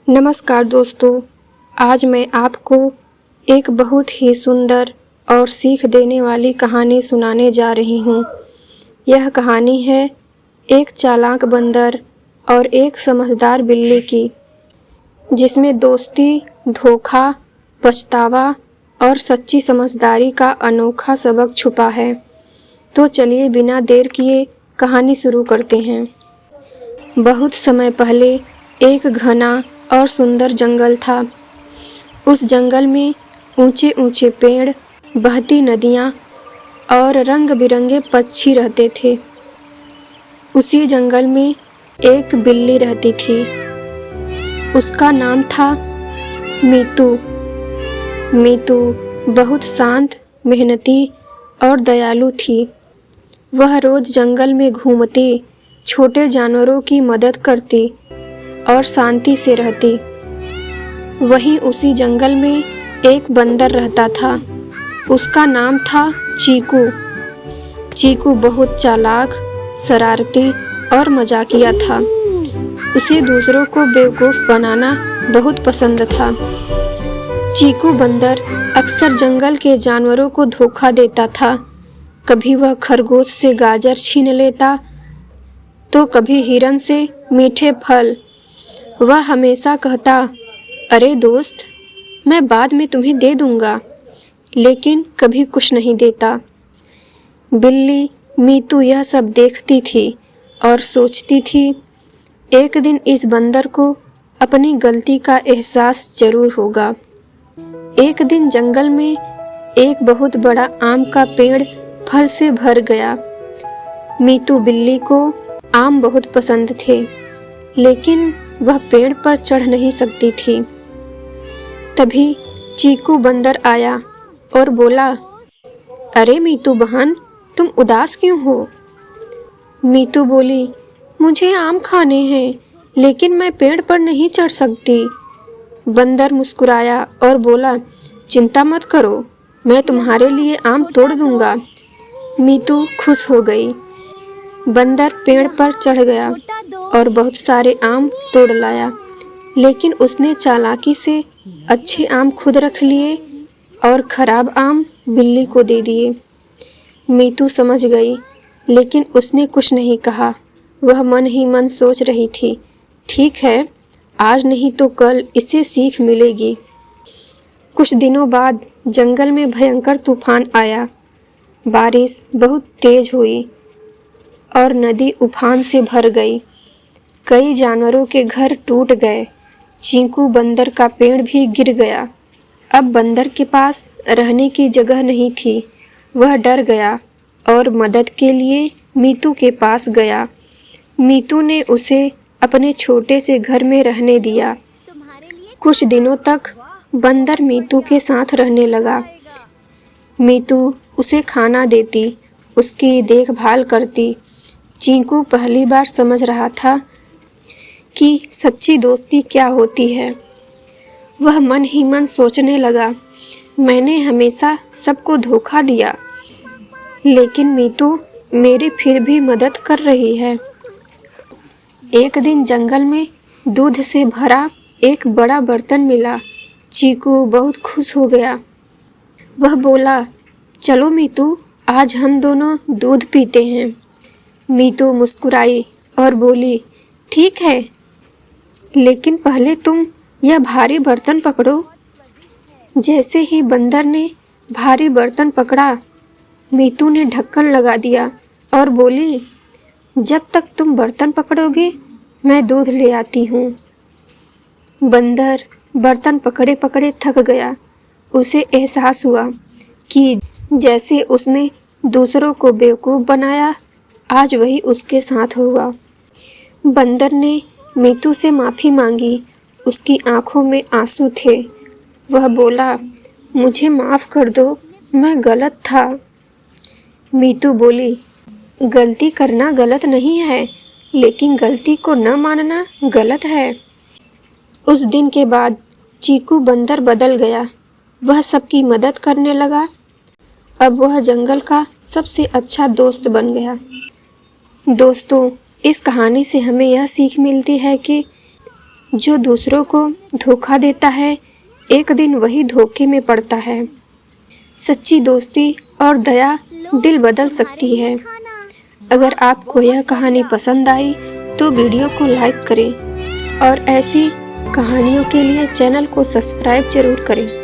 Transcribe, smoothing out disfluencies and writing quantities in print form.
नमस्कार दोस्तों, आज मैं आपको एक बहुत ही सुंदर और सीख देने वाली कहानी सुनाने जा रही हूँ। यह कहानी है एक चालाक बंदर और एक समझदार बिल्ली की, जिसमें दोस्ती, धोखा, पछतावा और सच्ची समझदारी का अनोखा सबक छुपा है। तो चलिए बिना देर किए कहानी शुरू करते हैं। बहुत समय पहले एक घना और सुंदर जंगल था। उस जंगल में ऊंचे ऊंचे पेड़, बहती नदियाँ और रंग बिरंगे पक्षी रहते थे। उसी जंगल में एक बिल्ली रहती थी। उसका नाम था मीतू। मीतू बहुत शांत, मेहनती और दयालु थी। वह रोज जंगल में घूमती, छोटे जानवरों की मदद करती और शांति से रहती। वहीं उसी जंगल में एक बंदर रहता था। उसका नाम था चीकू। चीकू बहुत चालाक, शरारती और मजाकिया था। उसे दूसरों को बेवकूफ़ बनाना बहुत पसंद था। चीकू बंदर अक्सर जंगल के जानवरों को धोखा देता था। कभी वह खरगोश से गाजर छीन लेता, तो कभी हिरन से मीठे फल। वह हमेशा कहता, अरे दोस्त, मैं बाद में तुम्हें दे दूंगा, लेकिन कभी कुछ नहीं देता। बिल्ली मीतू यह सब देखती थी और सोचती थी, एक दिन इस बंदर को अपनी गलती का एहसास जरूर होगा। एक दिन जंगल में एक बहुत बड़ा आम का पेड़ फल से भर गया। मीतू बिल्ली को आम बहुत पसंद थे, लेकिन वह पेड़ पर चढ़ नहीं सकती थी। तभी चीकू बंदर आया और बोला, अरे मीतू बहन, तुम उदास क्यों हो? मीतू बोली, मुझे आम खाने हैं, लेकिन मैं पेड़ पर नहीं चढ़ सकती। बंदर मुस्कुराया और बोला, चिंता मत करो, मैं तुम्हारे लिए आम तोड़ दूंगा। मीतू खुश हो गई। बंदर पेड़ पर चढ़ गया और बहुत सारे आम तोड़ लाया, लेकिन उसने चालाकी से अच्छे आम खुद रख लिए और खराब आम बिल्ली को दे दिए। मीतू समझ गई, लेकिन उसने कुछ नहीं कहा। वह मन ही मन सोच रही थी, ठीक है, आज नहीं तो कल इसे सीख मिलेगी। कुछ दिनों बाद जंगल में भयंकर तूफान आया। बारिश बहुत तेज हुई और नदी उफान से भर गई। कई जानवरों के घर टूट गए। चीकू बंदर का पेड़ भी गिर गया। अब बंदर के पास रहने की जगह नहीं थी। वह डर गया और मदद के लिए मीतू के पास गया। मीतू ने उसे अपने छोटे से घर में रहने दिया। कुछ दिनों तक बंदर मीतू के साथ रहने लगा। मीतू उसे खाना देती, उसकी देखभाल करती। चीकू पहली बार समझ रहा था कि सच्ची दोस्ती क्या होती है। वह मन ही मन सोचने लगा, मैंने हमेशा सबको धोखा दिया, लेकिन मीतू मेरी फिर भी मदद कर रही है। एक दिन जंगल में दूध से भरा एक बड़ा बर्तन मिला। चीकू बहुत खुश हो गया। वह बोला, चलो मीतू, आज हम दोनों दूध पीते हैं। मीतू मुस्कुराई और बोली, ठीक है, लेकिन पहले तुम यह भारी बर्तन पकड़ो। जैसे ही बंदर ने भारी बर्तन पकड़ा, मीतू ने ढक्कन लगा दिया और बोली, जब तक तुम बर्तन पकड़ोगे मैं दूध ले आती हूँ। बंदर बर्तन पकड़े पकड़े थक गया। उसे एहसास हुआ कि जैसे उसने दूसरों को बेवकूफ़ बनाया, आज वही उसके साथ हुआ। बंदर ने मीतू से माफ़ी मांगी। उसकी आंखों में आंसू थे। वह बोला, मुझे माफ़ कर दो, मैं गलत था। मीतू बोली, गलती करना गलत नहीं है, लेकिन गलती को न मानना गलत है। उस दिन के बाद चीकू बंदर बदल गया। वह सबकी मदद करने लगा। अब वह जंगल का सबसे अच्छा दोस्त बन गया। दोस्तों, इस कहानी से हमें यह सीख मिलती है कि जो दूसरों को धोखा देता है, एक दिन वही धोखे में पड़ता है। सच्ची दोस्ती और दया दिल बदल सकती है। अगर आपको यह कहानी पसंद आई तो वीडियो को लाइक करें और ऐसी कहानियों के लिए चैनल को सब्सक्राइब जरूर करें।